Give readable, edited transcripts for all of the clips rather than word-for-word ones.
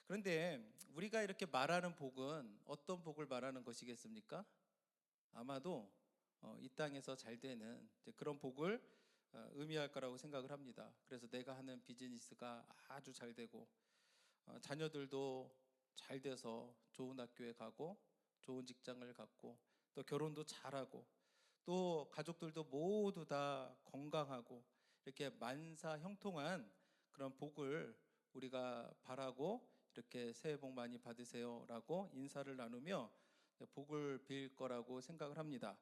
그런데 우리가 이렇게 말하는 복은 어떤 복을 말하는 것이겠습니까? 아마도 이 땅에서 잘 되는 이제 그런 복을 의미할 거라고 생각을 합니다. 그래서 내가 하는 비즈니스가 아주 잘 되고 자녀들도 잘 돼서 좋은 학교에 가고 좋은 직장을 갖고 또 결혼도 잘하고 또 가족들도 모두 다 건강하고 이렇게 만사 형통한 그런 복을 우리가 바라고 이렇게 새해 복 많이 받으세요라고 인사를 나누며 복을 빌 거라고 생각을 합니다.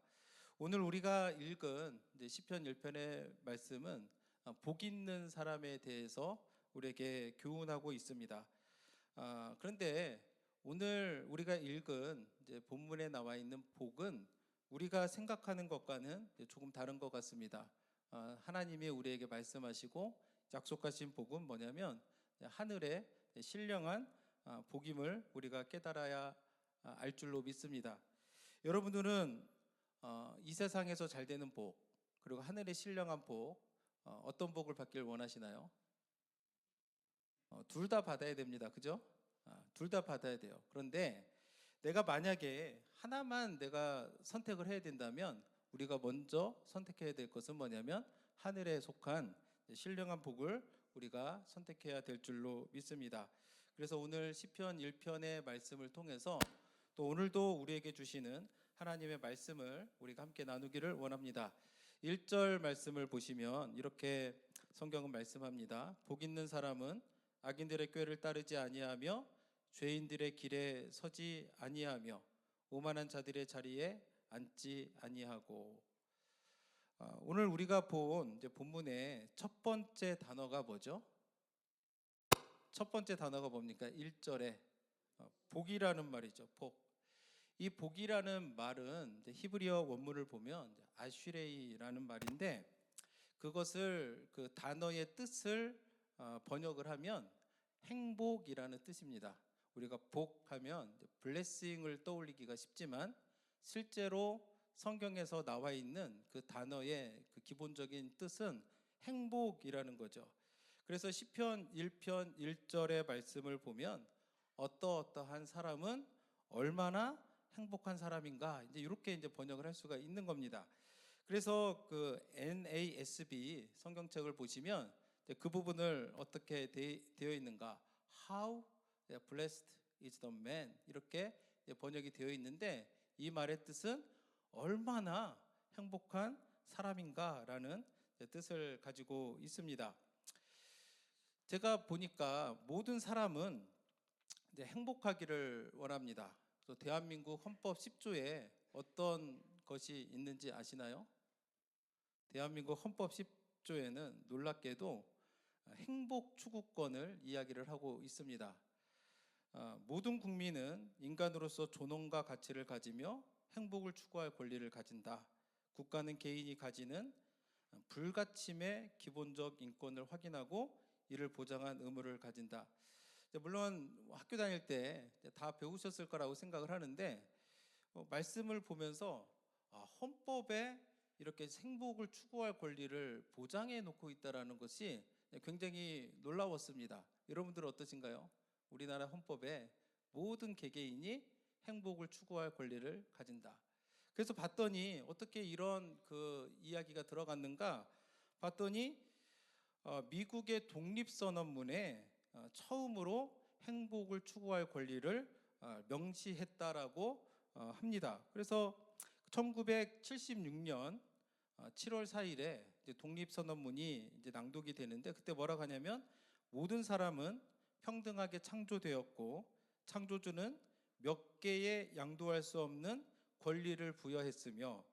오늘 우리가 읽은 이제 시편 1편의 말씀은 복 있는 사람에 대해서 우리에게 교훈하고 있습니다. 그런데 오늘 우리가 읽은 이제 본문에 나와 있는 복은 우리가 생각하는 것과는 조금 다른 것 같습니다. 하나님이 우리에게 말씀하시고 약속하신 복은 뭐냐면 하늘의 신령한 복임을 우리가 깨달아야 알 줄로 믿습니다. 여러분들은 이 세상에서 잘 되는 복 그리고 하늘의 신령한 복 어떤 복을 받길 원하시나요? 둘 다 받아야 됩니다. 그죠? 둘 다 받아야 돼요. 그런데 내가 만약에 하나만 내가 선택을 해야 된다면 우리가 먼저 선택해야 될 것은 뭐냐면 하늘에 속한 신령한 복을 우리가 선택해야 될 줄로 믿습니다. 그래서 오늘 시편 1편의 말씀을 통해서 또 오늘도 우리에게 주시는 하나님의 말씀을 우리가 함께 나누기를 원합니다. 1절 말씀을 보시면 이렇게 성경은 말씀합니다. 복 있는 사람은 악인들의 꾀를 따르지 아니하며 죄인들의 길에 서지 아니하며 오만한 자들의 자리에 앉지 아니하고. 오늘 우리가 본 이제 본문의 첫 번째 단어가 뭐죠? 첫 번째 단어가 뭡니까? 1절에 복이라는 말이죠. 복. 이 복이라는 말은 이제 히브리어 원문을 보면 아슈레이라는 말인데 그것을 그 단어의 뜻을 번역을 하면 행복이라는 뜻입니다. 우리가 복하면 블레싱을 떠올리기가 쉽지만 실제로 성경에서 나와 있는 그 단어의 그 기본적인 뜻은 행복이라는 거죠. 그래서 시편 1편 1절의 말씀을 보면 어떠한 사람은 얼마나 행복한 사람인가 이제 이렇게 이제 번역을 할 수가 있는 겁니다. 그래서 그 NASB 성경책을 보시면 그 부분을 어떻게 되어 있는가? How blessed is the man 이렇게 번역이 되어 있는데 이 말의 뜻은 얼마나 행복한 사람인가라는 뜻을 가지고 있습니다. 제가 보니까 모든 사람은 이제 행복하기를 원합니다. 또 대한민국 헌법 10조에 어떤 것이 있는지 아시나요? 대한민국 헌법 10조에는 놀랍게도 행복 추구권을 이야기를 하고 있습니다. 모든 국민은 인간으로서 존엄과 가치를 가지며 행복을 추구할 권리를 가진다. 국가는 개인이 가지는 불가침의 기본적 인권을 확인하고 이를 보장한 의무를 가진다. 물론 학교 다닐 때 다 배우셨을 거라고 생각을 하는데 말씀을 보면서 헌법에 이렇게 행복을 추구할 권리를 보장해 놓고 있다는 것이 굉장히 놀라웠습니다. 여러분들 어떠신가요? 우리나라 헌법에 모든 개개인이 행복을 추구할 권리를 가진다. 그래서 봤더니 어떻게 이런 그 이야기가 들어갔는가 봤더니 미국의 독립선언문에 처음으로 행복을 추구할 권리를 명시했다라고 합니다. 그래서 1976년 7월 4일에 독립선언문이 이제 낭독이 되는데 그때 뭐라고 하냐면 모든 사람은 평등하게 창조되었고 창조주는 몇 개의 양도할 수 없는 권리를 부여했으며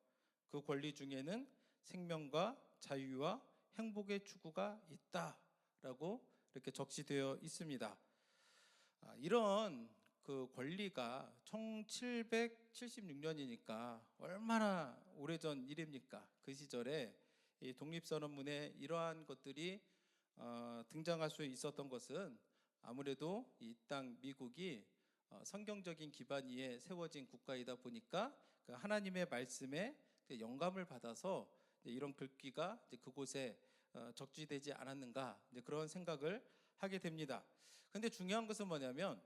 그 권리 중에는 생명과 자유와 행복의 추구가 있다라고 이렇게 적시되어 있습니다. 이런 그 권리가 1776년이니까 얼마나 오래전 일입니까? 그 시절에 이 독립선언문에 이러한 것들이 등장할 수 있었던 것은 아무래도 이 땅 미국이 성경적인 기반 위에 세워진 국가이다 보니까 그 하나님의 말씀에 영감을 받아서 이런 글귀가 그곳에 적시되지 않았는가 그런 생각을 하게 됩니다. 근데 중요한 것은 뭐냐면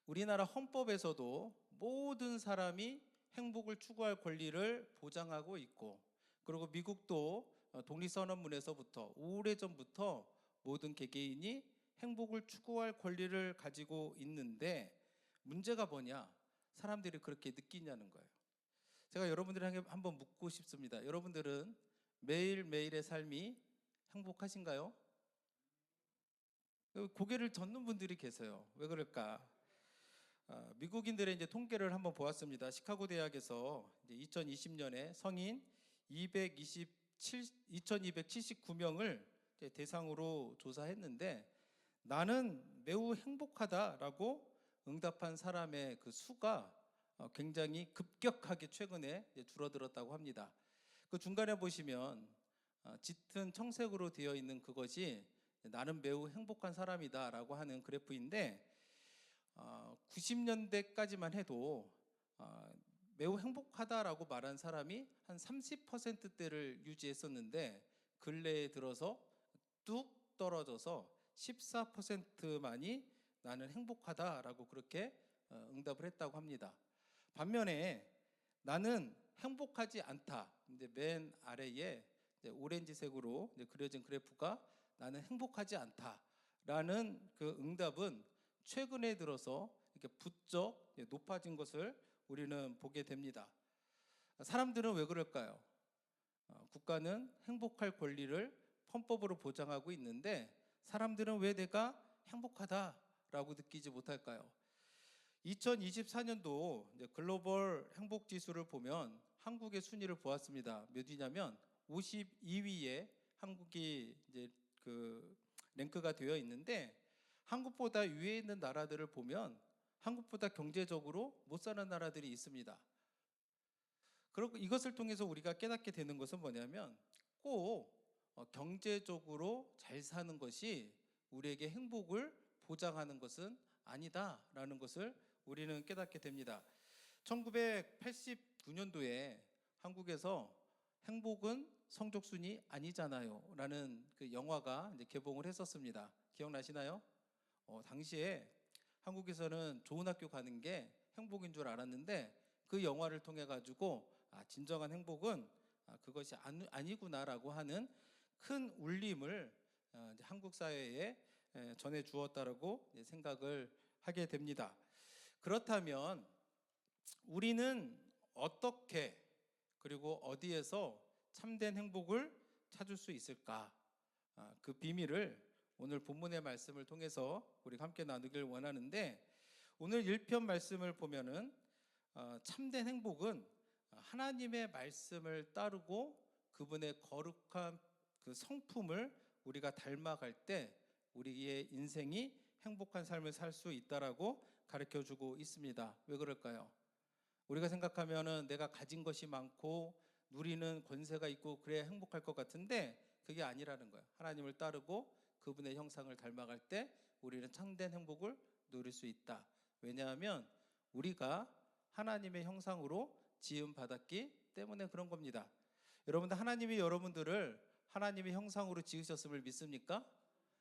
우리나라 헌법에서도 모든 사람이 행복을 추구할 권리를 보장하고 있고, 그리고 미국도 독립선언문에서부터 오래전부터 모든 개개인이 행복을 추구할 권리를 가지고 있는데, 문제가 뭐냐? 사람들이 그렇게 느끼냐는 거예요. 제가 여러분들에게 한번 묻고 싶습니다. 여러분들은 매일매일의 삶이 행복하신가요? 고개를 젓는 분들이 계세요. 왜 그럴까? 미국인들의 이제 통계를 한번 보았습니다. 시카고 대학에서 이제 2020년에 성인 2279명을 대상으로 조사했는데, 나는 매우 행복하다라고 응답한 사람의 그 수가 굉장히 급격하게 최근에 줄어들었다고 합니다. 그 중간에 보시면 짙은 청색으로 되어 있는 그것이 나는 매우 행복한 사람이다라고 하는 그래프인데, 90년대까지만 해도 매우 행복하다라고 말한 사람이 한 30%대를 유지했었는데, 근래에 들어서 뚝 떨어져서 14%만이 나는 행복하다라고 그렇게 응답을 했다고 합니다. 반면에 나는 행복하지 않다, 이제 맨 아래에 오렌지색으로 그려진 그래프가 나는 행복하지 않다라는 그 응답은 최근에 들어서 이렇게 부쩍 높아진 것을 우리는 보게 됩니다. 사람들은 왜 그럴까요? 국가는 행복할 권리를 헌법으로 보장하고 있는데, 사람들은 왜 내가 행복하다라고 느끼지 못할까요? 2024년도 글로벌 행복 지수를 보면 한국의 순위를 보았습니다. 몇 위냐면 52위에 한국이 이제 그 랭크가 되어 있는데, 한국보다 위에 있는 나라들을 보면 한국보다 경제적으로 못 사는 나라들이 있습니다. 그리고 이것을 통해서 우리가 깨닫게 되는 것은 뭐냐면, 꼭 경제적으로 잘 사는 것이 우리에게 행복을 보장하는 것은 아니다라는 것을 우리는 깨닫게 됩니다. 1989년도에 한국에서 행복은 성적순이 아니잖아요 라는 그 영화가 이제 개봉을 했었습니다. 기억나시나요? 당시에 한국에서는 좋은 학교 가는 게 행복인 줄 알았는데, 그 영화를 통해 가지고 진정한 행복은 그것이 아니구나라고 하는 큰 울림을 이제 한국 사회에 전해 주었다라고 생각을 하게 됩니다. 그렇다면 우리는 어떻게, 그리고 어디에서 참된 행복을 찾을 수 있을까? 그 비밀을 오늘 본문의 말씀을 통해서 우리가 함께 나누길 원하는데, 오늘 1편 말씀을 보면은 참된 행복은 하나님의 말씀을 따르고 그분의 거룩한 그 성품을 우리가 닮아갈 때 우리의 인생이 행복한 삶을 살 수 있다라고 가르쳐 주고 있습니다. 왜 그럴까요? 우리가 생각하면은 내가 가진 것이 많고 누리는 권세가 있고 그래야 행복할 것 같은데, 그게 아니라는 거예요. 하나님을 따르고 그분의 형상을 닮아갈 때 우리는 참된 행복을 누릴 수 있다. 왜냐하면 우리가 하나님의 형상으로 지음 받았기 때문에 그런 겁니다. 여러분들, 하나님이 여러분들을 하나님의 형상으로 지으셨음을 믿습니까?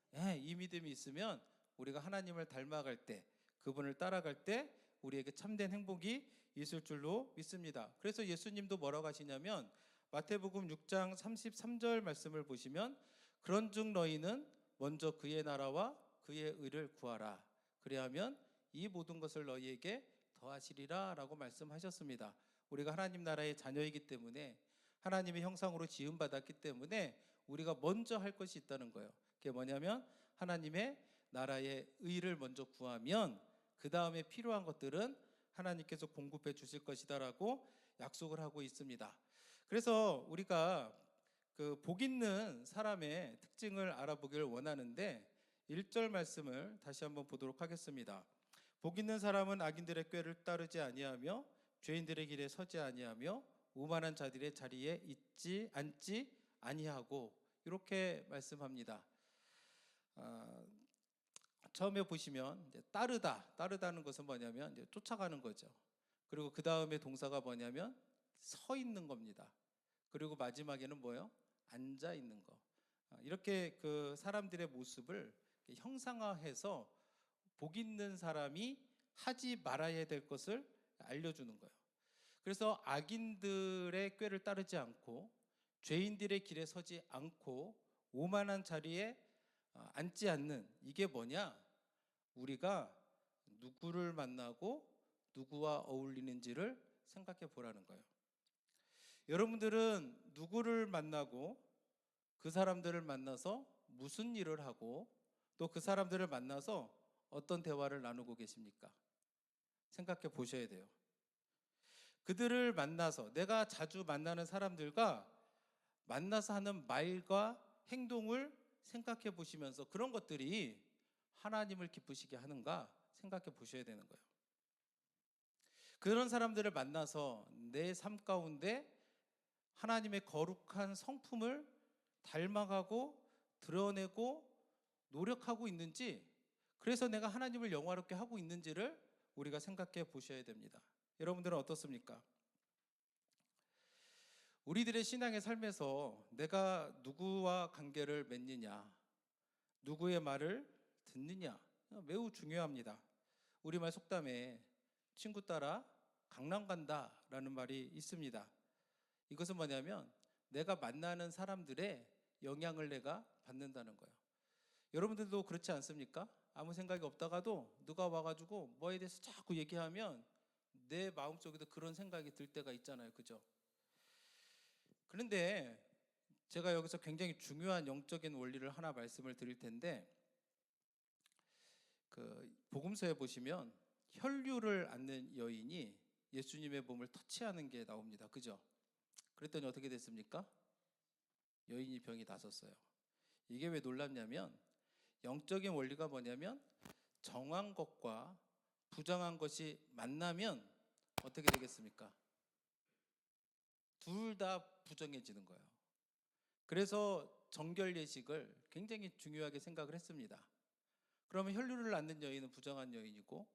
네, 이 믿음이 있으면 우리가 하나님을 닮아갈 때, 그분을 따라갈 때 우리에게 참된 행복이 있을 줄로 믿습니다. 그래서 예수님도 뭐라고 하시냐면, 마태복음 6장 33절 말씀을 보시면, 그런즉 너희는 먼저 그의 나라와 그의 의를 구하라. 그리하면 이 모든 것을 너희에게 더하시리라 라고 말씀하셨습니다. 우리가 하나님 나라의 자녀이기 때문에, 하나님의 형상으로 지음받았기 때문에 우리가 먼저 할 것이 있다는 거예요. 그게 뭐냐면 하나님의 나라의 의를 먼저 구하면 그 다음에 필요한 것들은 하나님께서 공급해 주실 것이다라고 약속을 하고 있습니다. 그래서 우리가 그 복 있는 사람의 특징을 알아보기를 원하는데, 1절 말씀을 다시 한번 보도록 하겠습니다. 복 있는 사람은 악인들의 꾀를 따르지 아니하며 죄인들의 길에 서지 아니하며 오만한 자들의 자리에 앉지 아니하고, 이렇게 말씀합니다. 처음에 보시면 이제 따르다는 것은 뭐냐면 이제 쫓아가는 거죠. 그리고 그 다음에 동사가 뭐냐면 서 있는 겁니다. 그리고 마지막에는 뭐예요? 앉아 있는 거. 이렇게 그 사람들의 모습을 형상화해서 복 있는 사람이 하지 말아야 될 것을 알려주는 거예요. 그래서 악인들의 꾀를 따르지 않고 죄인들의 길에 서지 않고 오만한 자리에 앉지 않는, 이게 뭐냐? 우리가 누구를 만나고 누구와 어울리는지를 생각해 보라는 거예요. 여러분들은 누구를 만나고 그 사람들을 만나서 무슨 일을 하고 또 그 사람들을 만나서 어떤 대화를 나누고 계십니까? 생각해 보셔야 돼요. 그들을 만나서, 내가 자주 만나는 사람들과 만나서 하는 말과 행동을 생각해 보시면서 그런 것들이 하나님을 기쁘시게 하는가 생각해 보셔야 되는 거예요. 그런 사람들을 만나서 내 삶 가운데 하나님의 거룩한 성품을 닮아가고 드러내고 노력하고 있는지, 그래서 내가 하나님을 영화롭게 하고 있는지를 우리가 생각해 보셔야 됩니다. 여러분들은 어떻습니까? 우리들의 신앙의 삶에서 내가 누구와 관계를 맺느냐, 누구의 말을 듣느냐 매우 중요합니다. 우리말 속담에 친구 따라 강남 간다 라는 말이 있습니다. 이것은 뭐냐면 내가 만나는 사람들의 영향을 내가 받는다는 거예요. 여러분들도 그렇지 않습니까? 아무 생각이 없다가도 누가 와가지고 뭐에 대해서 자꾸 얘기하면 내 마음속에도 그런 생각이 들 때가 있잖아요. 그죠? 그런데 제가 여기서 굉장히 중요한 영적인 원리를 하나 말씀을 드릴 텐데, 그 복음서에 보시면 혈류를 앓는 여인이 예수님의 몸을 터치하는 게 나옵니다. 그죠? 그랬더니 어떻게 됐습니까? 여인이 병이 나섰어요. 이게 왜 놀랍냐면 영적인 원리가 뭐냐면 정한 것과 부정한 것이 만나면 어떻게 되겠습니까? 둘 다 부정해지는 거예요. 그래서 정결 예식을 굉장히 중요하게 생각을 했습니다. 그러면 혈류를 앓는 여인은 부정한 여인이고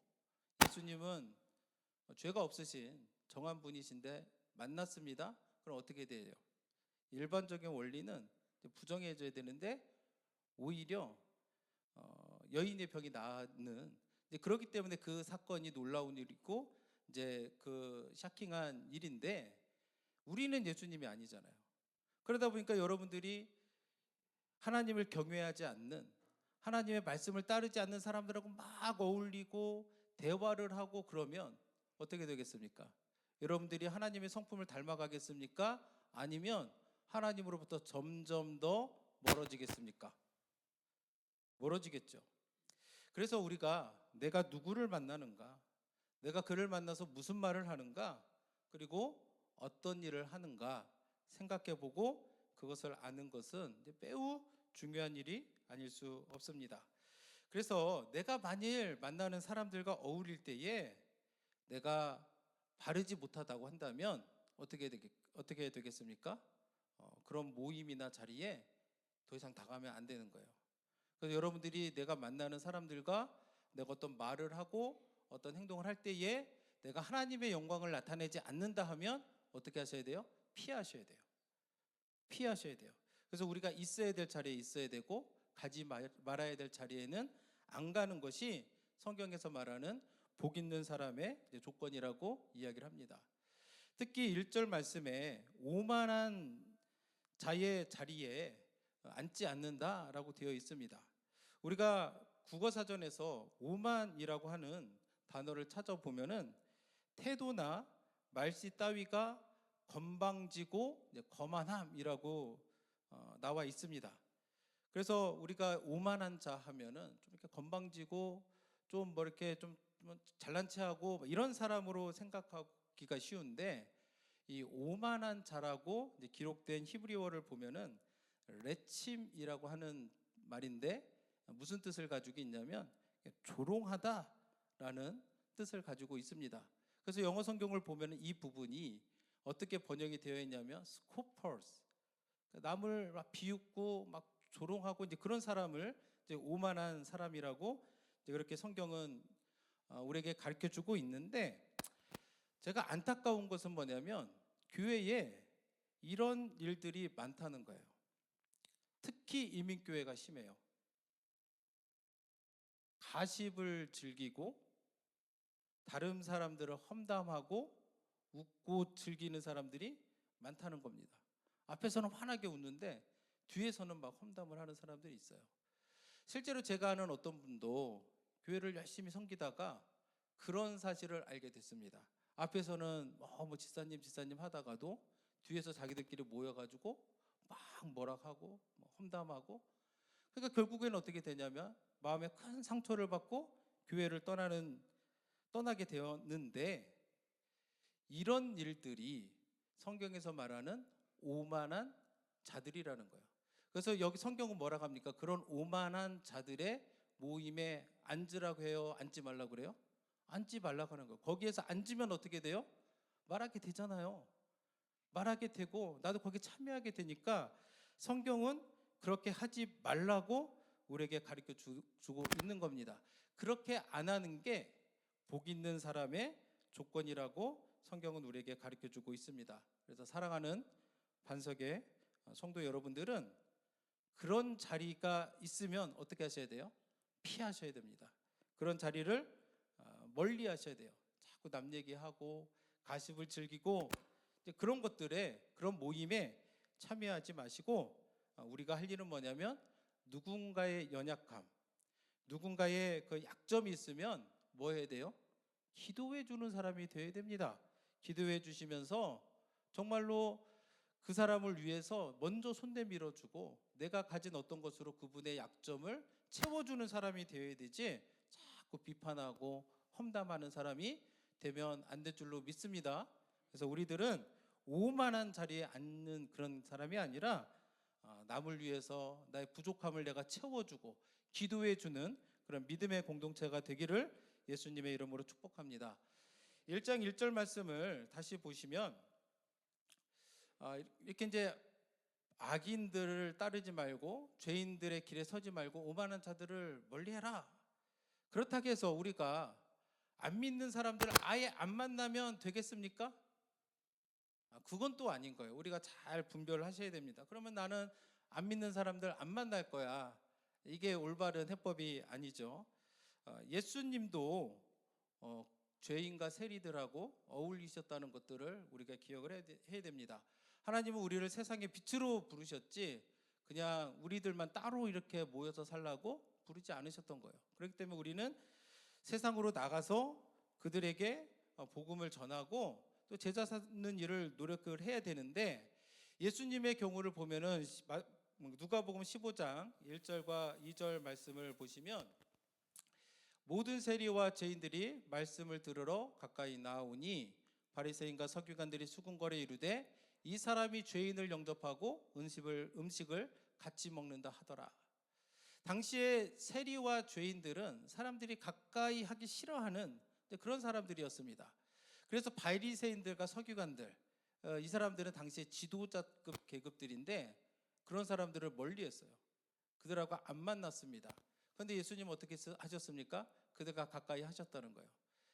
예수님은 죄가 없으신 정한 분이신데 만났습니다. 그럼 어떻게 돼요? 일반적인 원리는 부정해져야 되는데 오히려 여인의 병이 나는, 그렇기 때문에 그 사건이 놀라운 일이고 이제 그 샤킹한 일인데, 우리는 예수님이 아니잖아요. 그러다 보니까 여러분들이 하나님을 경외하지 않는, 하나님의 말씀을 따르지 않는 사람들하고 막 어울리고 대화를 하고 그러면 어떻게 되겠습니까? 여러분들이 하나님의 성품을 닮아가겠습니까? 아니면 하나님으로부터 점점 더 멀어지겠습니까? 멀어지겠죠. 그래서 우리가 내가 누구를 만나는가, 내가 그를 만나서 무슨 말을 하는가, 그리고 어떤 일을 하는가 생각해보고 그것을 아는 것은 매우 중요한 일이 아닐 수 없습니다. 그래서 내가 만일 만나는 사람들과 어울릴 때에 내가 바르지 못하다고 한다면 어떻게 되겠습니까? 그런 모임이나 자리에 더 이상 다가가면 안 되는 거예요. 그래서 여러분들이 내가 만나는 사람들과 내가 어떤 말을 하고 어떤 행동을 할 때에 내가 하나님의 영광을 나타내지 않는다 하면 어떻게 하셔야 돼요? 피하셔야 돼요. 피하셔야 돼요. 그래서 우리가 있어야 될 자리에 있어야 되고 가지 말아야 될 자리에는 안 가는 것이 성경에서 말하는 복 있는 사람의 조건이라고 이야기를 합니다. 특히 1절 말씀에 오만한 자의 자리에 앉지 않는다라고 되어 있습니다. 우리가 국어사전에서 오만이라고 하는 단어를 찾아보면은 태도나 말씨 따위가 건방지고 거만함이라고 나와 있습니다. 그래서 우리가 오만한 자 하면은 좀 이렇게 건방지고 좀 뭐 이렇게 좀 잘난 체하고 이런 사람으로 생각하기가 쉬운데, 이 오만한 자라고 기록된 히브리어를 보면은 레침이라고 하는 말인데 무슨 뜻을 가지고 있냐면 조롱하다라는 뜻을 가지고 있습니다. 그래서 영어 성경을 보면은 이 부분이 어떻게 번역이 되어 있냐면 scoffers, 남을 막 비웃고 막 조롱하고 이제 그런 사람을 이제 오만한 사람이라고 이제 그렇게 성경은 우리에게 가르쳐 주고 있는데, 제가 안타까운 것은 뭐냐면 교회에 이런 일들이 많다는 거예요. 특히 이민교회가 심해요. 가십을 즐기고 다른 사람들을 험담하고 웃고 즐기는 사람들이 많다는 겁니다. 앞에서는 환하게 웃는데 뒤에서는 막 험담을 하는 사람들이 있어요. 실제로 제가 아는 어떤 분도 교회를 열심히 섬기다가 그런 사실을 알게 됐습니다. 앞에서는 뭐 지사님 하다가도 뒤에서 자기들끼리 모여가지고 막 뭐라 하고 뭐 험담하고, 그러니까 결국에는 어떻게 되냐면 마음에 큰 상처를 받고 교회를 떠나게 되었는데, 이런 일들이 성경에서 말하는 오만한 자들이라는 거예요. 그래서 여기 성경은 뭐라고 합니까? 그런 오만한 자들의 모임에 앉으라고 해요? 앉지 말라고 그래요? 앉지 말라고 하는 거예요. 거기에서 앉으면 어떻게 돼요? 말하게 되잖아요. 말하게 되고 나도 거기에 참여하게 되니까 성경은 그렇게 하지 말라고 우리에게 가르쳐 주고 있는 겁니다. 그렇게 안 하는 게 복 있는 사람의 조건이라고 성경은 우리에게 가르쳐 주고 있습니다. 그래서 사랑하는 반석의 성도 여러분들은 그런 자리가 있으면 어떻게 하셔야 돼요? 피하셔야 됩니다. 그런 자리를 멀리 하셔야 돼요. 자꾸 남 얘기하고 가십을 즐기고 그런 것들에, 그런 모임에 참여하지 마시고, 우리가 할 일은 뭐냐면 누군가의 연약함, 누군가의 그 약점이 있으면 뭐 해야 돼요? 기도해 주는 사람이 되어야 됩니다. 기도해 주시면서 정말로 그 사람을 위해서 먼저 손 내밀어 주고 내가 가진 어떤 것으로 그분의 약점을 채워주는 사람이 되어야 되지, 자꾸 비판하고 험담하는 사람이 되면 안 될 줄로 믿습니다. 그래서 우리들은 오만한 자리에 앉는 그런 사람이 아니라 남을 위해서 나의 부족함을 내가 채워주고 기도해주는 그런 믿음의 공동체가 되기를 예수님의 이름으로 축복합니다. 1장 1절 말씀을 다시 보시면 이렇게 이제 악인들을 따르지 말고 죄인들의 길에 서지 말고 오만한 자들을 멀리해라. 그렇다고 해서 우리가 안 믿는 사람들을 아예 안 만나면 되겠습니까? 그건 또 아닌 거예요. 우리가 잘 분별하셔야 됩니다. 그러면 나는 안 믿는 사람들 안 만날 거야, 이게 올바른 해법이 아니죠. 예수님도 죄인과 세리들하고 어울리셨다는 것들을 우리가 기억을 해야 됩니다. 하나님은 우리를 세상의 빛으로 부르셨지 그냥 우리들만 따로 이렇게 모여서 살라고 부르지 않으셨던 거예요. 그렇기 때문에 우리는 세상으로 나가서 그들에게 복음을 전하고 또 제자 삼는 일을 노력을 해야 되는데, 예수님의 경우를 보면은 누가복음 15장 1절과 2절 말씀을 보시면 모든 세리와 죄인들이 말씀을 들으러 가까이 나오니 바리새인과 서기관들이 수군거려 이르되 이 사람이 죄인을 영접하고 음식을 같이 먹는다 하더라. 당시에 세리와 죄인들은 사람들이 가까이 하기 싫어하는 그런 사람들이었습니다. 그래서 바리새인들과 서기관들, 이 사람들은 당시에 지도자급 계급들인데 그런 사람들을 멀리했어요. 그들하고 안 만났습니다. 그런데 예수님 어떻게 하셨습니까? 그들과 가까이 하셨다는 거예요.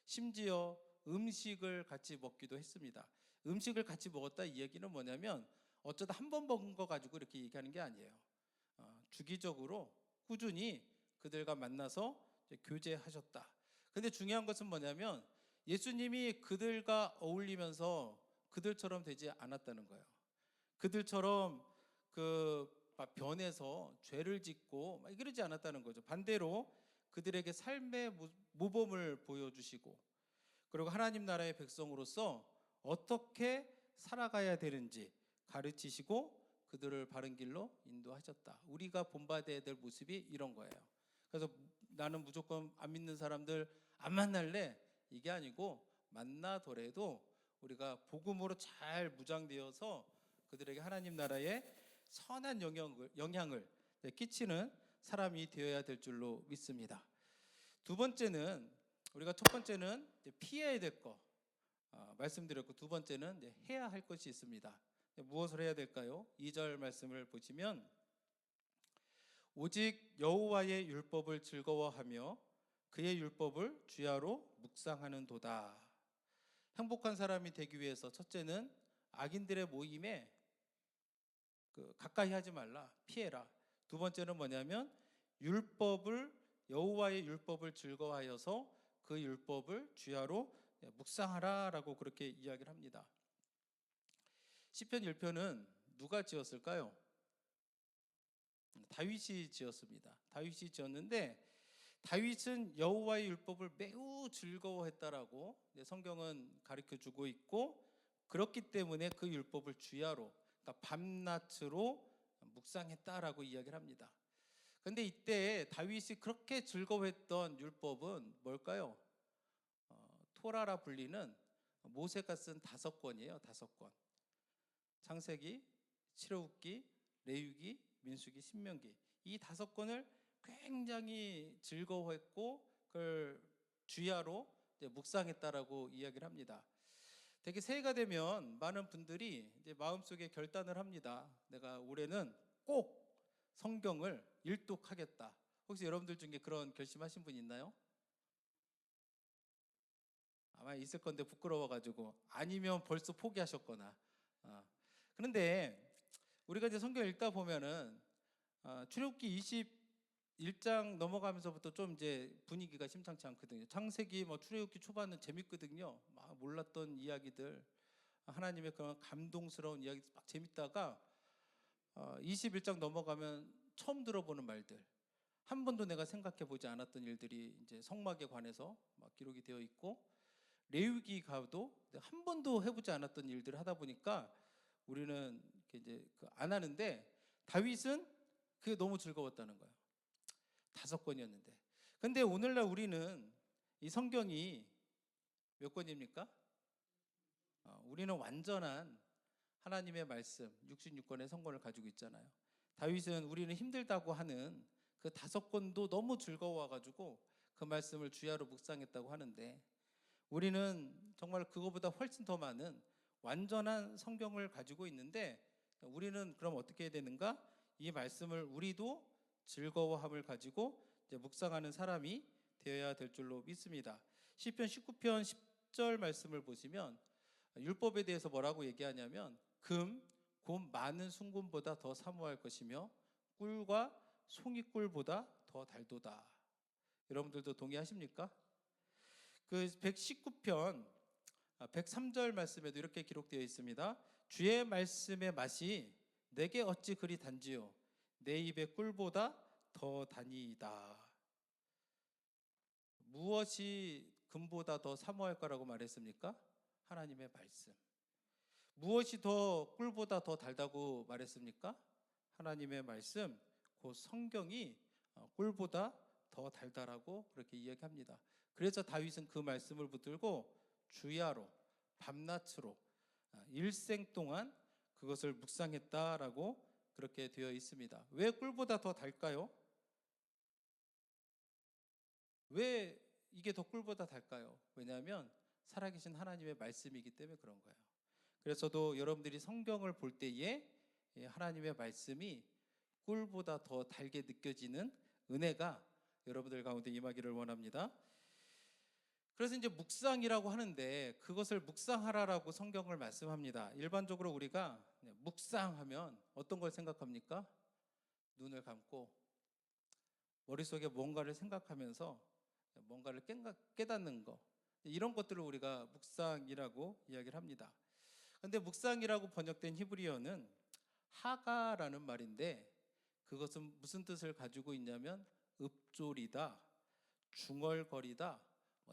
심지어 음식을 같이 먹기도 했습니다. 음식을 같이 먹었다 이 얘기는 뭐냐면 어쩌다 한 번 먹은 거 가지고 이렇게 얘기하는 게 아니에요. 주기적으로 꾸준히 그들과 만나서 교제하셨다. 근데 중요한 것은 뭐냐면 예수님이 그들과 어울리면서 그들처럼 되지 않았다는 거예요. 그들처럼 막 변해서 죄를 짓고 막 이러지 않았다는 거죠. 반대로 그들에게 삶의 모범을 보여주시고, 그리고 하나님 나라의 백성으로서 어떻게 살아가야 되는지 가르치시고 그들을 바른 길로 인도하셨다. 우리가 본받아야 될 모습이 이런 거예요. 그래서 나는 무조건 안 믿는 사람들 안 만날래, 이게 아니고 만나더라도 우리가 복음으로 잘 무장되어서 그들에게 하나님 나라의 선한 영향을 끼치는 사람이 되어야 될 줄로 믿습니다. 두 번째는, 우리가 첫 번째는 피해야 될 거 말씀드렸고, 두 번째는 해야 할 것이 있습니다. 무엇을 해야 될까요? 2절 말씀을 보시면 오직 여호와의 율법을 즐거워하며 그의 율법을 주야로 묵상하는도다. 행복한 사람이 되기 위해서 첫째는 악인들의 모임에 가까이 하지 말라, 피해라. 두 번째는 뭐냐면 율법을 여호와의 율법을 즐거워하여서 그 율법을 주야로 묵상하라라고 그렇게 이야기를 합니다. 시편 1편은 누가 지었을까요? 다윗이 지었습니다. 다윗이 지었는데 다윗은 여호와의 율법을 매우 즐거워했다라고 성경은 가르쳐 주고 있고, 그렇기 때문에 그 율법을 주야로, 그러니까 밤낮으로 묵상했다라고 이야기를 합니다. 그런데 이때 다윗이 그렇게 즐거워했던 율법은 뭘까요? 토라라 불리는 모세가 쓴 5권이에요. 5권. 창세기, 출애굽기, 레위기, 민수기, 신명기. 이 5권을 굉장히 즐거워했고 그걸 주야로 묵상했다라고 이야기를 합니다. 되게 새해가 되면 많은 분들이 이제 마음속에 결단을 합니다. 내가 올해는 꼭 성경을 일독하겠다. 혹시 여러분들 중에 그런 결심하신 분 있나요? 아마 있을 건데 부끄러워가지고, 아니면 벌써 포기하셨거나. 그런데 우리가 이제 성경 읽다 보면은 출애굽기 21장 넘어가면서부터 좀 이제 분위기가 심상치 않거든요. 창세기 출애굽기 초반은 재밌거든요. 막 몰랐던 이야기들, 하나님의 그런 감동스러운 이야기 막 재밌다가 21장 넘어가면 처음 들어보는 말들, 한 번도 내가 생각해 보지 않았던 일들이 이제 성막에 관해서 막 기록이 되어 있고, 레위기 가도 한 번도 해보지 않았던 일들을 하다 보니까 우리는 이제 안 하는데, 다윗은 그게 너무 즐거웠다는 거예요. 5권이었는데. 근데 오늘날 우리는 이 성경이 몇 권입니까? 우리는 완전한 하나님의 말씀 66권의 성권을 가지고 있잖아요. 다윗은 우리는 힘들다고 하는 그 5권도 너무 즐거워가지고 그 말씀을 주야로 묵상했다고 하는데, 우리는 정말 그거보다 훨씬 더 많은 완전한 성경을 가지고 있는데, 우리는 그럼 어떻게 해야 되는가? 이 말씀을 우리도 즐거워함을 가지고 이제 묵상하는 사람이 되어야 될 줄로 믿습니다. 시편 19편 10절 말씀을 보시면 율법에 대해서 뭐라고 얘기하냐면, 금, 곧 많은 순금보다 더 사모할 것이며 꿀과 송이꿀보다 더 달도다. 여러분들도 동의하십니까? 그 119편 103절 말씀에도 이렇게 기록되어 있습니다. 주의 말씀의 맛이 내게 어찌 그리 단지요, 내 입의 꿀보다 더 다니이다. 무엇이 금보다 더 사모할 거라고 말했습니까? 하나님의 말씀. 무엇이 더 꿀보다 더 달다고 말했습니까? 하나님의 말씀, 그 성경이 꿀보다 더 달다라고 그렇게 이야기합니다. 그래서 다윗은 그 말씀을 붙들고 주야로, 밤낮으로 일생 동안 그것을 묵상했다라고 그렇게 되어 있습니다. 왜 꿀보다 더 달까요? 왜 이게 더 꿀보다 달까요? 왜냐하면 살아계신 하나님의 말씀이기 때문에 그런 거예요. 그래서 저도 여러분들이 성경을 볼 때에 하나님의 말씀이 꿀보다 더 달게 느껴지는 은혜가 여러분들 가운데 임하기를 원합니다. 그래서 이제 묵상이라고 하는데, 그것을 묵상하라라고 성경을 말씀합니다. 일반적으로 우리가 묵상하면 어떤 걸 생각합니까? 눈을 감고 머릿속에 뭔가를 생각하면서 뭔가를 깨닫는 거, 이런 것들을 우리가 묵상이라고 이야기를 합니다. 그런데 묵상이라고 번역된 히브리어는 하가라는 말인데, 그것은 무슨 뜻을 가지고 있냐면 읊조리다, 중얼거리다,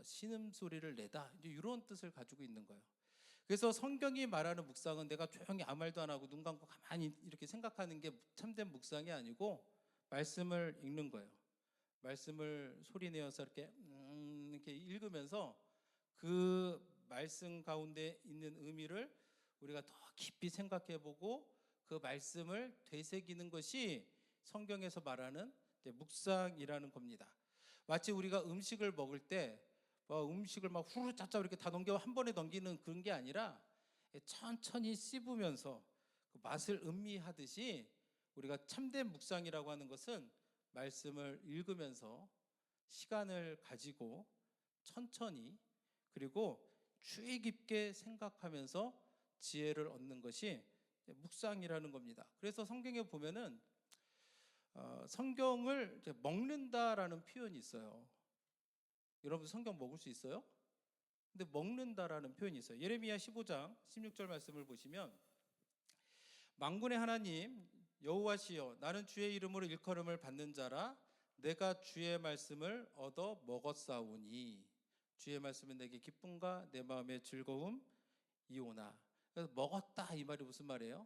신음소리를 내다, 이제 이런 뜻을 가지고 있는 거예요. 그래서 성경이 말하는 묵상은 내가 조용히 아무 말도 안 하고 눈 감고 가만히 이렇게 생각하는 게 참된 묵상이 아니고 말씀을 읽는 거예요. 말씀을 소리내어서 이렇게 읽으면서 그 말씀 가운데 있는 의미를 우리가 더 깊이 생각해보고 그 말씀을 되새기는 것이 성경에서 말하는 묵상이라는 겁니다. 마치 우리가 음식을 먹을 때 음식을 막 후루룩 이렇게 다 넘겨 한 번에 넘기는 그런 게 아니라 천천히 씹으면서 그 맛을 음미하듯이, 우리가 참된 묵상이라고 하는 것은 말씀을 읽으면서 시간을 가지고 천천히, 그리고 주의 깊게 생각하면서 지혜를 얻는 것이 묵상이라는 겁니다. 그래서 성경에 보면은 성경을 이렇게 먹는다라는 표현이 있어요. 여러분 성경 먹을 수 있어요? 근데 먹는다라는 표현이 있어요. 예레미야 15장 16절 말씀을 보시면 만군의 하나님 여호와시여 나는 주의 이름으로 일컬음을 받는 자라 내가 주의 말씀을 얻어 먹었사오니 주의 말씀은 내게 기쁨과 내 마음의 즐거움이오나. 그래서 먹었다 이 말이 무슨 말이에요?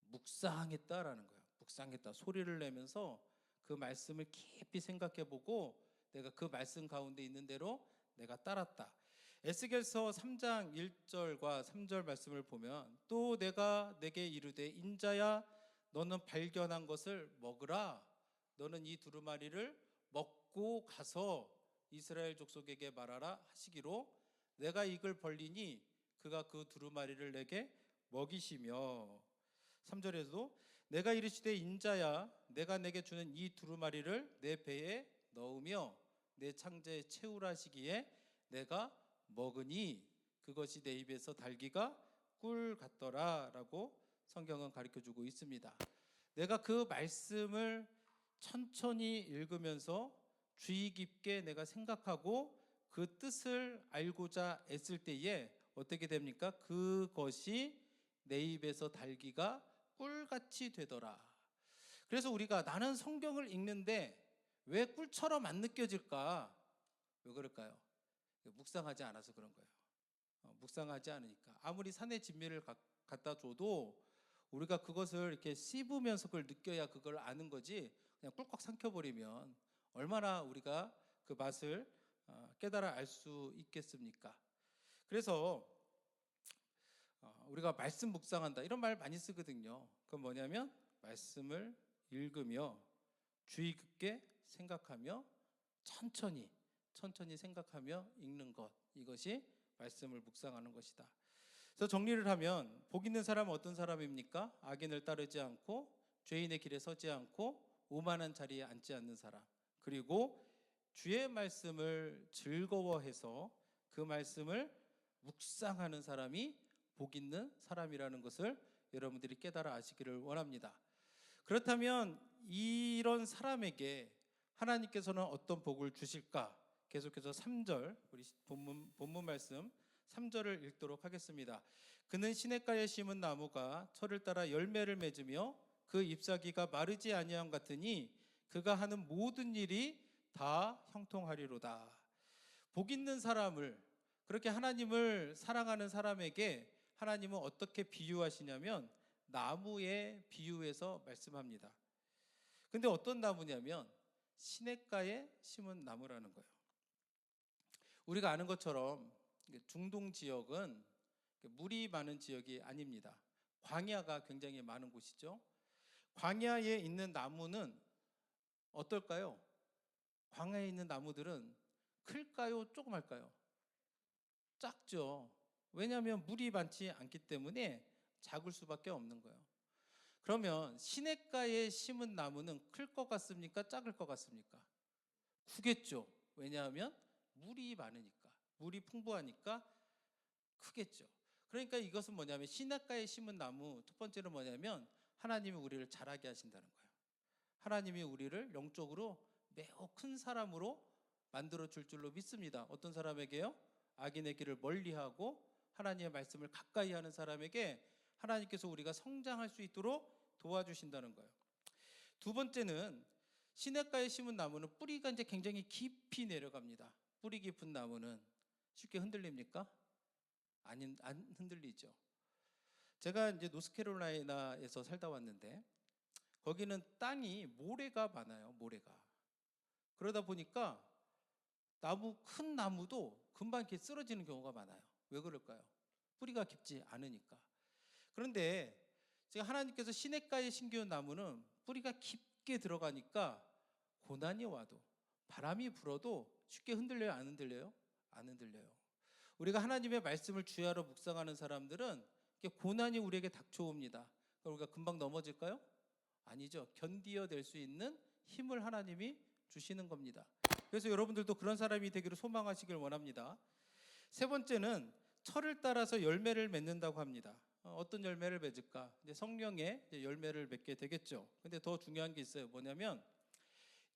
묵상했다라는 거예요. 묵상했다 소리를 내면서 그 말씀을 깊이 생각해보고 내가 그 말씀 가운데 있는 대로 내가 따랐다. 에스겔서 3장 1절과 3절 말씀을 보면 또 내가 내게 이르되 인자야 너는 발견한 것을 먹으라. 너는 이 두루마리를 먹고 가서 이스라엘 족속에게 말하라 하시기로 내가 이걸 벌리니 그가 그 두루마리를 내게 먹이시며 3절에도 내가 이르시되 인자야 내가 내게 주는 이 두루마리를 내 배에 넣으며 내 창자에 채우라 하시기에 내가 먹으니 그것이 내 입에서 달기가 꿀 같더라 라고 성경은 가르쳐주고 있습니다. 내가 그 말씀을 천천히 읽으면서 주의 깊게 내가 생각하고 그 뜻을 알고자 애쓸 때에 어떻게 됩니까? 그것이 내 입에서 달기가 꿀같이 되더라. 그래서 우리가 나는 성경을 읽는데 왜 꿀처럼 안 느껴질까? 왜 그럴까요? 묵상하지 않아서 그런 거예요. 묵상하지 않으니까 아무리 산의 진미를 갖다 줘도 우리가 그것을 이렇게 씹으면서 그걸 느껴야 그걸 아는 거지 그냥 꿀꺽 삼켜버리면 얼마나 우리가 그 맛을 깨달아 알 수 있겠습니까? 그래서 우리가 말씀 묵상한다 이런 말 많이 쓰거든요. 그건 뭐냐면 말씀을 읽으며 주의 깊게 생각하며 천천히 생각하며 읽는 것, 이것이 말씀을 묵상하는 것이다. 그래서 정리를 하면 복 있는 사람은 어떤 사람입니까? 악인을 따르지 않고 죄인의 길에 서지 않고 오만한 자리에 앉지 않는 사람, 그리고 주의 말씀을 즐거워해서 그 말씀을 묵상하는 사람이 복 있는 사람이라는 것을 여러분들이 깨달아 아시기를 원합니다. 그렇다면 이런 사람에게 하나님께서는 어떤 복을 주실까? 계속해서 3절 우리 본문 말씀 3절을 읽도록 하겠습니다. 그는 시냇가에 심은 나무가 철을 따라 열매를 맺으며 그 잎사귀가 마르지 아니함 같으니 그가 하는 모든 일이 다 형통하리로다. 복 있는 사람을, 그렇게 하나님을 사랑하는 사람에게 하나님은 어떻게 비유하시냐면 나무에 비유해서 말씀합니다. 근데 어떤 나무냐면 시냇가에 심은 나무라는 거예요. 우리가 아는 것처럼 중동 지역은 물이 많은 지역이 아닙니다. 광야가 굉장히 많은 곳이죠. 광야에 있는 나무는 어떨까요? 광야에 있는 나무들은 클까요? 조그말까요? 작죠. 왜냐하면 물이 많지 않기 때문에 작을 수밖에 없는 거예요. 그러면 시냇가에 심은 나무는 클 것 같습니까? 작을 것 같습니까? 크겠죠. 왜냐하면 물이 많으니까, 물이 풍부하니까 크겠죠. 그러니까 이것은 뭐냐면 시냇가에 심은 나무, 첫 번째는 뭐냐면 하나님이 우리를 자라게 하신다는 거예요. 하나님이 우리를 영적으로 매우 큰 사람으로 만들어 줄 줄로 믿습니다. 어떤 사람에게요? 악인의 길을 멀리하고 하나님의 말씀을 가까이 하는 사람에게 하나님께서 우리가 성장할 수 있도록 도와주신다는 거예요. 두 번째는 시냇가에 심은 나무는 뿌리가 이제 굉장히 깊이 내려갑니다. 뿌리 깊은 나무는 쉽게 흔들립니까? 안 흔들리죠. 제가 이제 노스캐롤라이나에서 살다 왔는데 거기는 땅이 모래가 많아요. 모래가. 그러다 보니까 큰 나무도 금방 이렇게 쓰러지는 경우가 많아요. 왜 그럴까요? 뿌리가 깊지 않으니까. 그런데 제가 하나님께서 시냇가에 심겨온 나무는 뿌리가 깊게 들어가니까 고난이 와도 바람이 불어도 쉽게 흔들려요? 안 흔들려요? 안 흔들려요. 우리가 하나님의 말씀을 주야로 묵상하는 사람들은 고난이 우리에게 닥쳐옵니다. 그럼 우리가 금방 넘어질까요? 아니죠. 견디어낼 수 있는 힘을 하나님이 주시는 겁니다. 그래서 여러분들도 그런 사람이 되기를 소망하시길 원합니다. 세 번째는 철을 따라서 열매를 맺는다고 합니다. 어떤 열매를 맺을까? 이제 성령의 이제 열매를 맺게 되겠죠. 근데 더 중요한 게 있어요. 뭐냐면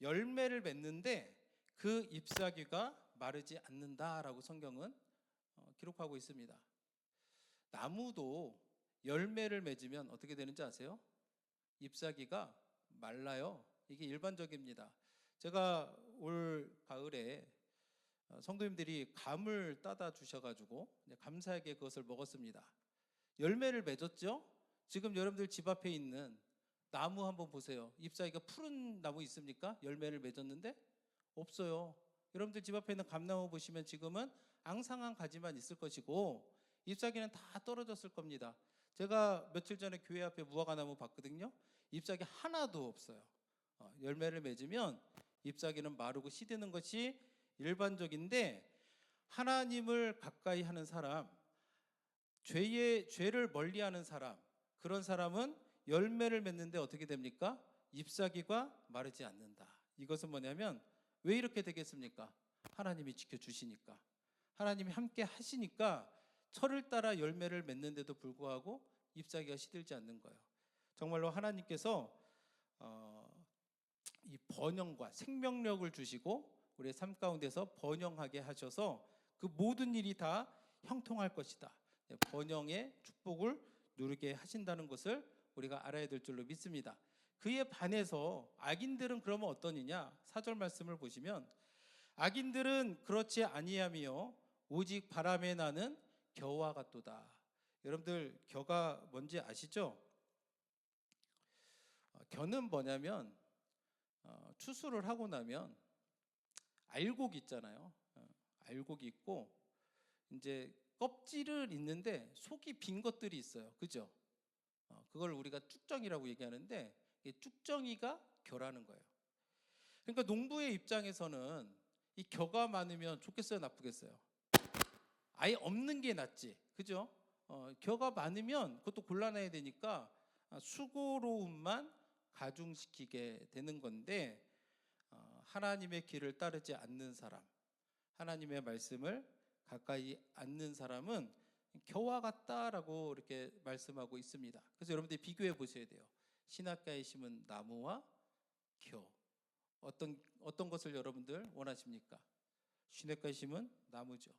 열매를 맺는데 그 잎사귀가 마르지 않는다라고 성경은 기록하고 있습니다. 나무도 열매를 맺으면 어떻게 되는지 아세요? 잎사귀가 말라요. 이게 일반적입니다. 제가 올 가을에 성도님들이 감을 따다 주셔가지고 감사하게 그것을 먹었습니다. 열매를 맺었죠? 지금 여러분들 집 앞에 있는 나무 한번 보세요. 잎사귀가 푸른 나무 있습니까? 열매를 맺었는데 없어요. 여러분들 집 앞에 있는 감나무 보시면 지금은 앙상한 가지만 있을 것이고 잎사귀는 다 떨어졌을 겁니다. 제가 며칠 전에 교회 앞에 무화과나무 봤거든요. 잎사귀 하나도 없어요. 열매를 맺으면 잎사귀는 마르고 시드는 것이 일반적인데, 하나님을 가까이 하는 사람, 죄를 멀리하는 사람, 그런 사람은 열매를 맺는데 어떻게 됩니까? 잎사귀가 마르지 않는다. 이것은 뭐냐면 왜 이렇게 되겠습니까? 하나님이 지켜주시니까, 하나님이 함께 하시니까 철을 따라 열매를 맺는데도 불구하고 잎사귀가 시들지 않는 거예요. 정말로 하나님께서 이 번영과 생명력을 주시고 우리의 삶 가운데서 번영하게 하셔서 그 모든 일이 다 형통할 것이다. 번영의 축복을 누리게 하신다는 것을 우리가 알아야 될 줄로 믿습니다. 그에 반해서 악인들은 그러면 어떠느냐? 4절 말씀을 보시면 악인들은 그렇지 아니하며 오직 바람에 나는 겨와 같도다. 여러분들 겨가 뭔지 아시죠? 겨는 뭐냐면 추수를 하고 나면 알곡 있잖아요. 알곡이 있고 이제 껍질은 있는데 속이 빈 것들이 있어요. 그죠? 그걸 우리가 쭉정이라고 얘기하는데 이 쭉정이가 겨라는 거예요. 그러니까 농부의 입장에서는 이 겨가 많으면 좋겠어요, 나쁘겠어요? 아예 없는 게 낫지, 그죠? 겨가 많으면 그것도 골라내야 되니까 수고로움만 가중시키게 되는 건데, 하나님의 길을 따르지 않는 사람, 하나님의 말씀을 가까이 않는 사람은 겨와 같다라고 이렇게 말씀하고 있습니다. 그래서 여러분들이 비교해 보셔야 돼요. 신학가에 심은 나무와 겨, 어떤 것을 여러분들 원하십니까? 시냇가에 심은 나무죠.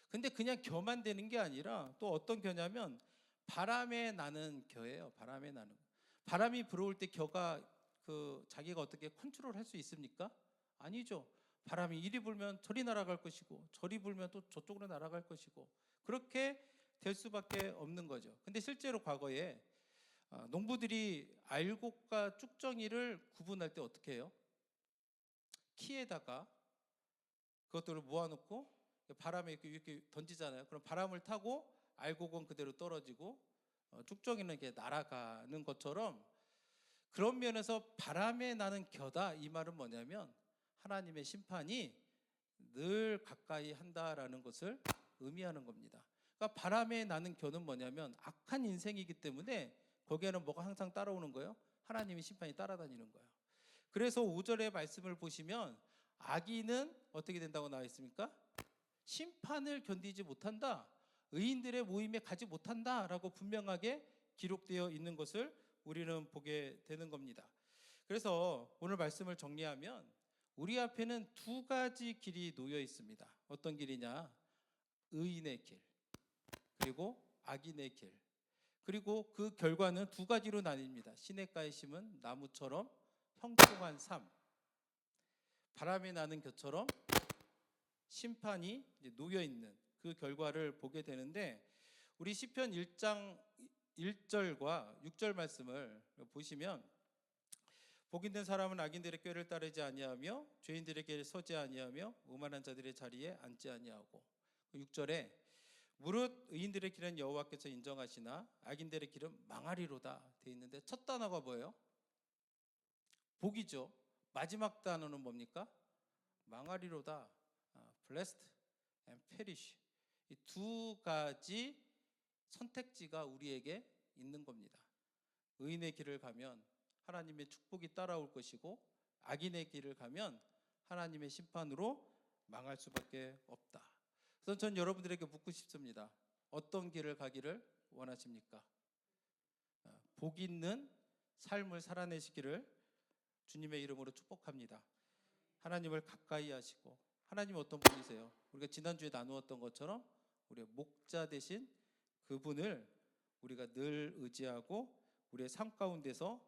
근데 그냥 겨만 되는 게 아니라 또 어떤 겨냐면 바람에 나는 겨예요. 바람에 나는. 바람이 불어올 때 겨가 자기가 어떻게 컨트롤할 수 있습니까? 아니죠. 바람이 이리 불면 저리 날아갈 것이고 저리 불면 또 저쪽으로 날아갈 것이고 그렇게 될 수밖에 없는 거죠. 근데 실제로 과거에 농부들이 알곡과 쭉정이를 구분할 때 어떻게 해요? 키에다가 그것들을 모아놓고 바람에 이렇게 던지잖아요. 그럼 바람을 타고 알곡은 그대로 떨어지고 쭉정이는 이렇게 날아가는 것처럼, 그런 면에서 바람에 나는 겨다, 이 말은 뭐냐면 하나님의 심판이 늘 가까이 한다라는 것을 의미하는 겁니다. 그러니까 바람에 나는 겨는 뭐냐면 악한 인생이기 때문에 거기에는 뭐가 항상 따라오는 거예요? 하나님의 심판이 따라다니는 거예요. 그래서 5절의 말씀을 보시면 악인은 어떻게 된다고 나와 있습니까? 심판을 견디지 못한다, 의인들의 모임에 가지 못한다 라고 분명하게 기록되어 있는 것을 우리는 보게 되는 겁니다. 그래서 오늘 말씀을 정리하면 우리 앞에는 두 가지 길이 놓여 있습니다. 어떤 길이냐? 의인의 길, 그리고 악인의 길. 그리고 그 결과는 두 가지로 나뉩니다. 시냇가에 심은 나무처럼 형통한 삶, 바람에 나는 겨처럼 심판이 놓여 있는 그 결과를 보게 되는데, 우리 시편 1장 1절과 6절 말씀을 보시면 복인된 사람은 악인들의 꾀를 따르지 아니하며 죄인들의 길에 서지 아니하며 오만한 자들의 자리에 앉지 아니하고, 6절에 무릇 의인들의 길은 여호와께서 인정하시나 악인들의 길은 망하리로다 되어 있는데, 첫 단어가 뭐예요? 복이죠. 마지막 단어는 뭡니까? 망하리로다. blessed and perish. 이 두 가지 선택지가 우리에게 있는 겁니다. 의인의 길을 가면 하나님의 축복이 따라올 것이고, 악인의 길을 가면 하나님의 심판으로 망할 수밖에 없다. 그래서 전 여러분들에게 묻고 싶습니다. 어떤 길을 가기를 원하십니까? 복 있는 삶을 살아내시기를 주님의 이름으로 축복합니다. 하나님을 가까이 하시고, 하나님은 어떤 분이세요? 우리가 지난주에 나누었던 것처럼 우리의 목자 되신 그분을 우리가 늘 의지하고 우리의 삶 가운데서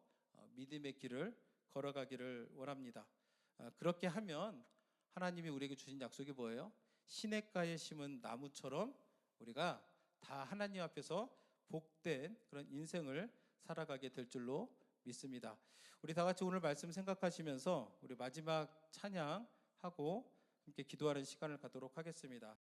믿음의 길을 걸어가기를 원합니다. 그렇게 하면 하나님이 우리에게 주신 약속이 뭐예요? 시냇가에 심은 나무처럼 우리가 다 하나님 앞에서 복된 그런 인생을 살아가게 될 줄로 믿습니다. 우리 다 같이 오늘 말씀 생각하시면서 우리 마지막 찬양하고 함께 기도하는 시간을 갖도록 하겠습니다.